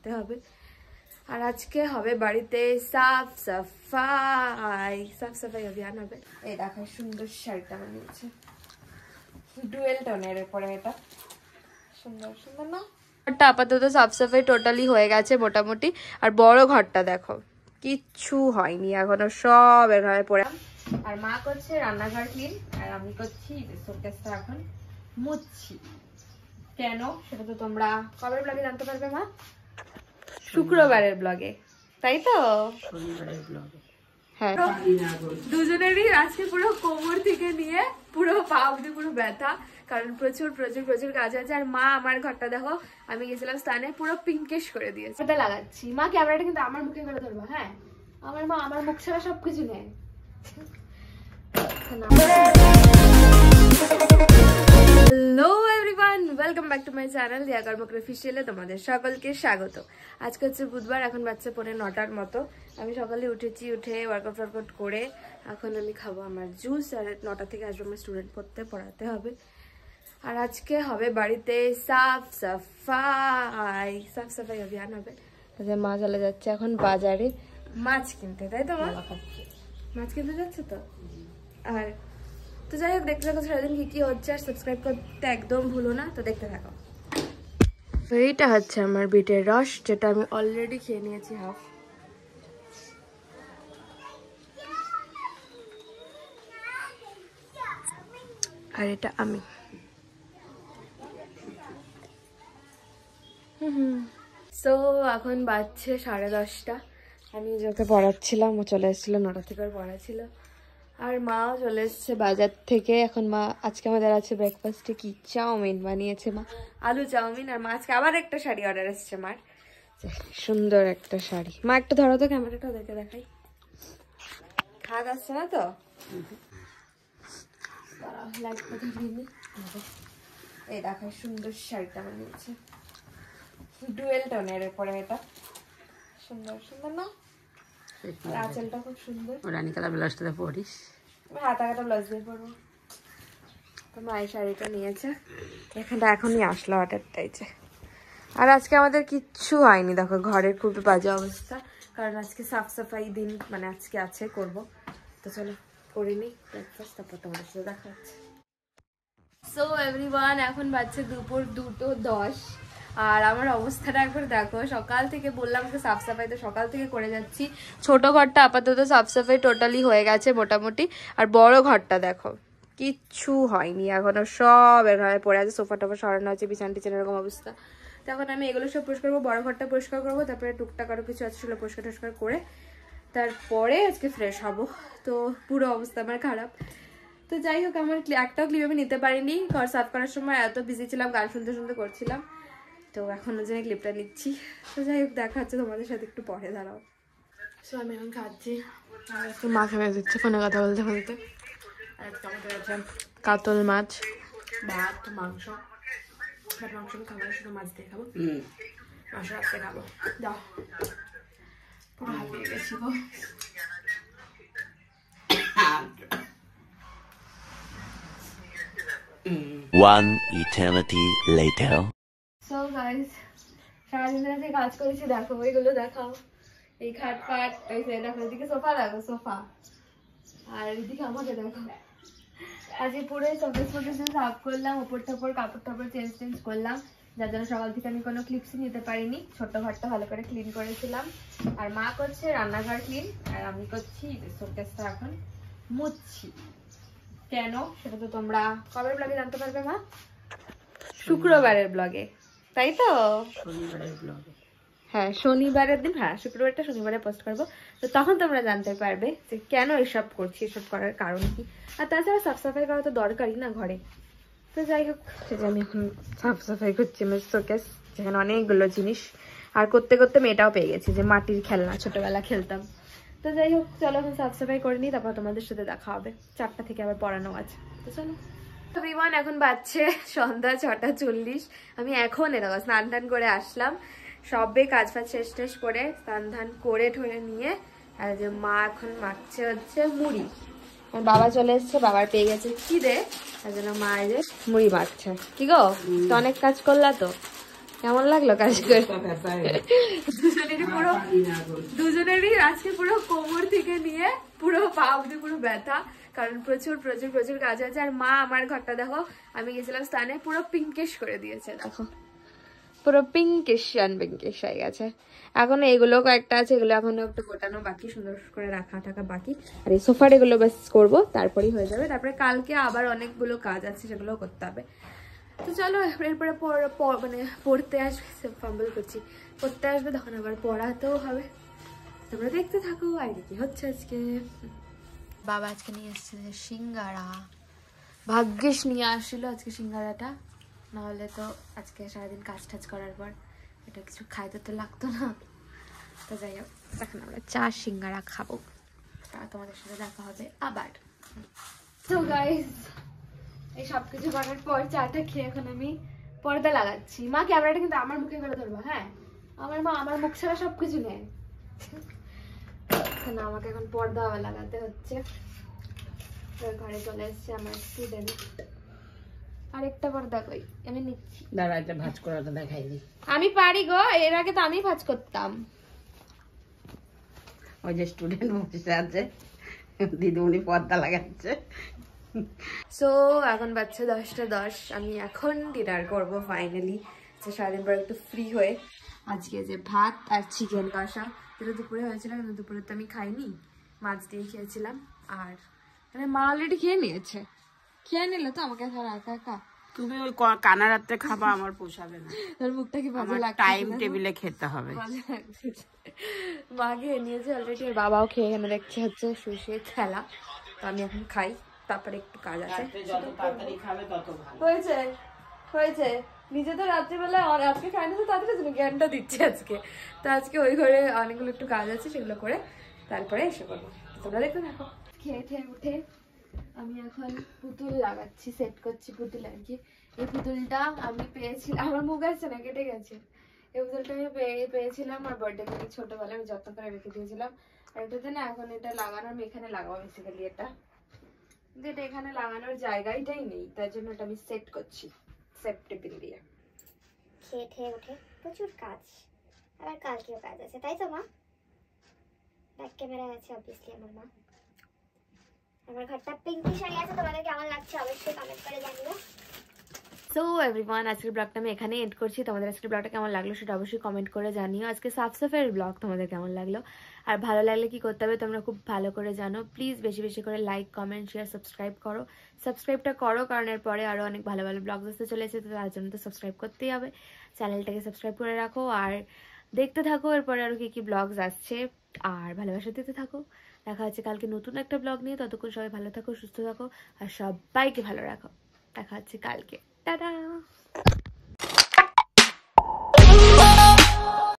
পড়াতে হবে। আর আজকে হবে বাড়িতে সাফ সাফাই অভিযান হবে। এই দেখো সুন্দর শাড়িটা বানিয়েছে, ডুয়েল টোনের উপরে, এটা সুন্দর সুন্দর না? ঘরটা আপাতত সাফ সাফাই টোটালি হয়ে গেছে মোটামুটি। আর বড় ঘরটা দেখো কিচ্ছু হয়নি এখনো, সব এভাবে পড়ে। আর মা করছে রান্নাঘর ক্লিন, আর আমি করছি শোকেসটা এখন মুছছি। কেন সেটা তো তোমরা কবের ব্লগে জানতে পারবে মা, শুক্রবারের ব্লগে, তাই তো? শনিবারের ব্লগে। হ্যাঁ, দুজনেরই আজকে পুরো কোমর থেকে নিয়ে পুরো পা অবধি পুরো ব্যথা, কারণ প্রচুর প্রচুর প্রচুর কাজ আছে। আর মা আমার ঘরটা দেখো, আমি গেছিলাম স্থানে, পুরো পিঙ্কিশ করে দিয়েছে। এটা লাগাচ্ছি। মা ক্যামেরাটা কিন্তু আমার মুখে করে ধরবা, হ্যাঁ? আমার মা আমার মুখ ছাড়া সবকিছু নেয়। Hello everyone, welcome back to my channel দিয়া কর্মক অফিসিয়ালে তোমাদের সকলকে স্বাগত। আজকে হচ্ছে বুধবার, এখন বাচ্চা 9:15 মতো। আমি সকালে উঠেছি, উঠে ওয়ার্কআউট করে এখন আমি খাবো আমার জুস। আর 9টা থেকে আসবে আমার স্টুডেন্ট পড়াতে হবে। আর আজকে হবে বাড়িতে সাফ সাফাই অভিযান হবে। তাদের মা চলে যাচ্ছে এখন বাজারে মাছ কিনতে, তাই তো? মাছ কিনতে যাচ্ছে তো। আর তো যাই হোক, দেখতে থাকো সারাদিন কি কি হচ্ছে। আর সাবস্ক্রাইব করতে একদম ভুলো না, তো দেখতে থাকো। এইটা হচ্ছে আমার বিটের রস, যেটা আমি অলরেডি খেয়ে নিয়েছি হাফ। আর এটা আমি সো এখন বাজছে 10:30। আমি যাকে পড়াচ্ছিলাম ও চলে এসেছিল, 9টা থেকে পড়া ছিল। আর মাও চলে এসছে বাজার থেকে। এখন মা, আজকে আমাদের আছে ব্রেকফাস্টে কি চাউমিন বানিয়েছে মা, আলু চাউমিন। আর মা আজকে আবার একটা শাড়ি অর্ডার এসছে মার, সুন্দর একটা শাড়ি। মা একটা ধরো তো, ক্যামেরাটা দেখে দেখাই। খাগ আসছে না তো? এই দেখাই সুন্দর শাড়িটা বানিয়েছে, ডুয়েল টোনের উপরে, এটা সুন্দর সুন্দর না? আঁচলটা খুব সুন্দর। রানী কালার ব্লাউজটা পরিস, হাতা কাটা ব্লাউজ দিয়ে পরবো। তো মা এই শাড়িটা নিয়েছে, এখানটা এখনই আসলো অর্ডারটাইছে। আর আজকে আমাদের কিচ্ছু হয়নি দেখো, ঘরের খুবই বাজে অবস্থা, কারণ আজকে সাফ সাফাই দিন, মানে আজকে আছে করব। তো চলো করিনি ব্রেকফাস্ট, তারপর তোমাদের সাথে দেখা হচ্ছে। সো এভরিওয়ান, এখন বাজছে দুপুর 2:10। আর আমার অবস্থাটা একবার দেখো, সকাল থেকে বললাম যে সাফ সাফাই, তো সকাল থেকে করে যাচ্ছি। ছোট ঘরটা আপাতত সাফ সাফাই টোটালি হয়ে গেছে মোটামুটি। আর বড় ঘরটা দেখো কিচ্ছু হয়নি এখনো, সব এভাবে পড়ে আছে। সোফা টোফা সরানো আছে, বিছানা টিছানা এরকম অবস্থা। তখন আমি এগুলো সব পরিষ্কার করবো, বড় ঘরটা পরিষ্কার করবো, তারপরে টুকটাক আরো কিছু আছে সেগুলো পরিষ্কার টরিষ্কার করে তারপরে আজকে ফ্রেশ হবো। তো পুরো অবস্থা আমার খারাপ। তো যাই হোক, আমার একটাও ক্লিপ আমি নিতে পারিনি, ঘর সাফ করার সময় এত বিজি ছিলাম, গান শুনতে শুনতে করছিলাম। তো এখন ওই জন্য ক্লিপটা নিচ্ছি। তো যাই হোক, দেখা হচ্ছে তোমাদের সাথে একটু পরে, দাঁড়াও। সো আমি এখন খাচ্ছি, আর একটু মা খেয়ে দিচ্ছে ফোনে কথা বলতে বলতে। আর আজকে আমাদের আছে কাতল মাছ, ভাত, মাংস। মাংস আমি খাবো, শুধু মাছ দিয়ে খাবো, মাংস রাখতে খাবো। দাও, পুরো হাঁপিয়ে গেছি গো। One eternity later. So guys, সারাদিন ধরে কাজ করেছি, দেখো ওইগুলো দেখাও। এই খাট পাট, দেখো এদিকে সোফা, দেখো সোফা। আর এদিকে আমাকে দেখো, আজকে পুরো শোকেস সাফ করলাম, উপর টাপড় কাপড় টাপড় চেঞ্জ করলাম, যার জন্য সকাল থেকে আমি কোনো ক্লিপসই নিতে পারিনি। ছোট ঘরটা ভালো করে ক্লিন করেছিলাম। আর মা করছে রান্নাঘর ক্লিন, আর আমি করছি শোকেসটা এখন মুছছি। কেন সেটা তো তোমরা কবের ব্লগে জানতে পারবে মা, শুক্রবারের ব্লগে, তাই তো? শনিবারের ব্লগে, হ্যাঁ শনিবারের দিন, হ্যাঁ শুক্রবারটা শনিবারে পোস্ট করবো। তো তখন তোমরা জানতে পারবে যে কেন এসব করছি, এসব করার কারণ কি। আর তাছাড়া সাফ সাফাই করা তো দরকারই না ঘরে। তো যাই হোক, সেটা আমি এখন সাফ সাফাই করছি আমার শোকেস, যেখানে অনেকগুলো জিনিস। আর করতে করতে মেয়েটাও পেয়ে গেছি, যে মাটির খেলনা ছোটবেলা খেলতাম। তো যাই হোক, চলো এখন সাফ সাফাই করে নিই, তারপর তোমাদের সাথে দেখা হবে। 4টা থেকে আবার পড়ানো আছে, তো চলো। এভরিওয়ান, এখন বাজছে সন্ধ্যা 6:40। আমি এখন এরকম স্নান টান করে আসলাম, সবে কাজ ফাজ শেষ করে স্নান ধান করে ঠরে নিয়ে। আর যে মা এখন মাখছে হচ্ছে মুড়ি। আর বাবা চলে এসছে, বাবার পেয়ে গেছে খিদে, তার জন্য মা এই যে মুড়ি মাখছে। কি গো, তো অনেক কাজ করলা তো? কেমন লাগলো কাজ করে? দুজনেরই আজকে পুরো কোমর থেকে নিয়ে পুরো পা অব্দি পুরো ব্যথা, কারণ প্রচুর প্রচুর প্রচুর কাজ আছে। আর মা আমার ঘরটা দেখো, আমি গেছিলাম স্থানে, পুরো পিঙ্কিশ করে দিয়েছে, দেখো পুরো পিঙ্কিশ হয়ে গেছে। এখন এগুলো কয়েকটা আছে, এগুলো এখনো একটু গোটানো বাকি, সুন্দর করে রাখা টাকা বাকি। আর এই সোফার এগুলো ব্যাস করবো, তারপরেই হয়ে যাবে। তারপরে কালকে আবার অনেকগুলো কাজ আছে, সেগুলো করতে হবে। তো চলো এরপরে মানে পড়তে আসবে, ফাম্বল করছি, পড়তে আসবে, তখন আবার পড়াতেও হবে। তোমরা দেখতে থাকো আর কি হচ্ছে আজকে। বাবা আজকে নিয়ে এসছে সিঙ্গারা, ভাগ্যিস নিয়ে আসছিল আজকে সিঙ্গারাটা, নাহলে তো আজকে সারাদিন কাজ টাজ করার পর এটা কিছু খাইতে তো লাগতো না। তো যাই হোক, এখন আমরা চা সিঙ্গারা খাবো, তা তোমাদের সাথে দেখা হবে আবার। তো গাইস, এই সব কিছু করার পর চাটা খেয়ে এখন আমি পর্দা লাগাচ্ছি। মা ক্যামেরাটা কিন্তু আমার মুখে করে ধরবা, হ্যাঁ? আমার মা আমার মুখ ছাড়া সবকিছু নেয়। আমাকে এখন পর্দা লাগাতে হচ্ছে। ঘরে চলে এসছে আমার স্টুডেন্ট, আরেকটা পর্দা কই আমি নিচ্ছি, দাঁড়া একটা ভাঁজ করাটা দেখাই দি। আমি পারি গো, এর আগে তো আমি ভাঁজ করতাম। ওই যে স্টুডেন্ট বসে আছে, দিদিমণি পর্দা লাগাচ্ছে। সো এখন বাচ্চা 10:10, আমি এখন ডিনার করবো ফাইনালি, সারাদিন পর একটু ফ্রি হয়ে। আজকে যে ভাত আর চিকেন কষা, যেটা দুপুরে হয়েছিল, কিন্তু দুপুরে তো আমি খাইনি, মাছ দিয়ে খেয়েছিলাম। আর মানে মা অলরেডি খেয়ে নিয়েছে, খেয়ে নিলে তো আমাকে একা একা। তুমি ওই কানা রাত্রে খাবা, আমার পোষাবে না। তোর মুখটা কি ভালো লাগছে? টাইম টেবিলে খেতে হবে। মা খেয়ে নিয়েছে অলরেডি, আর বাবাও খেয়ে এখানে দেখছে হচ্ছে শুয়ে খেলা। তো আমি এখন খাই, তারপরে একটু কাজ আছে। যত তাড়াতাড়ি খাবে তত ভালো। হয়েছে হয়েছে, নিজে তো রাত্রিবেলা আজকে খাই না, তো তাড়াতাড়ি জন্য জ্ঞানটা দিচ্ছে আজকে। তো আজকে ওই ঘরে অনেকগুলো একটু কাজ আছে, সেগুলো করে তারপরে এসে করবো। তোমরা দেখতে থাকো। খেয়ে ঠেয়ে উঠে আমি এখন পুতুল লাগাচ্ছি, সেট করছি পুতুল আর কি। এই পুতুলটা আমি পেয়েছিলাম, আমার মুখ আসছে না, কেটে গেছে। এই পুতুলটা আমি পেয়েছিলাম আর বার্থডে থেকে, ছোটবেলায় আমি যত্ন করে রেখে দিয়েছিলাম। আর এটাতে না এখন এটা লাগানো, আমি এখানে লাগাবো বেসিক্যালি এটা, কিন্তু এটা এখানে লাগানোর জায়গাটাই নেই, তার জন্য এটা আমি সেট করছি সেট টেবিল দিয়ে। খেয়ে ঠেয়ে উঠে প্রচুর কাজ, আবার কালকেও কাজ আছে, তাই তো মা? ব্যাক ক্যামেরায় আছে অবভিয়াসলি আমার মা। আমার ঘরটা পিঙ্কি শাড়ি আছে, তোমাদের কেমন লাগছে অবশ্যই কমেন্ট করে জানিও। সো এভরিওয়ান, আজকের ব্লগটা আমি এখানে এন্ড করছি। তোমাদের আজকের ব্লগটা কেমন লাগলো সেটা অবশ্যই কমেন্ট করে জানিও। আজকে সাফ সাফাইয়ের ব্লগ তোমাদের কেমন লাগলো, আর ভালো লাগলে কি করতে হবে তোমরা খুব ভালো করে জানো। প্লিজ বেশি বেশি করে লাইক, কমেন্ট, শেয়ার, সাবস্ক্রাইব করো। সাবস্ক্রাইবটা করো, কারণ এরপরে আরও অনেক ভালো ভালো ব্লগ আসতে চলেছে, তো তার জন্য তো সাবস্ক্রাইব করতেই হবে। চ্যানেলটাকে সাবস্ক্রাইব করে রাখো আর দেখতে থাকো এরপরে আরও কী ব্লগস আসছে, আর ভালোবাসা দিতে থাকো। দেখা হচ্ছে কালকে নতুন একটা ব্লগ নিয়ে। ততক্ষণ সবাই ভালো থাকো, সুস্থ থাকো, আর সবাইকে ভালো রাখো। দেখা হচ্ছে কালকে। টাটা।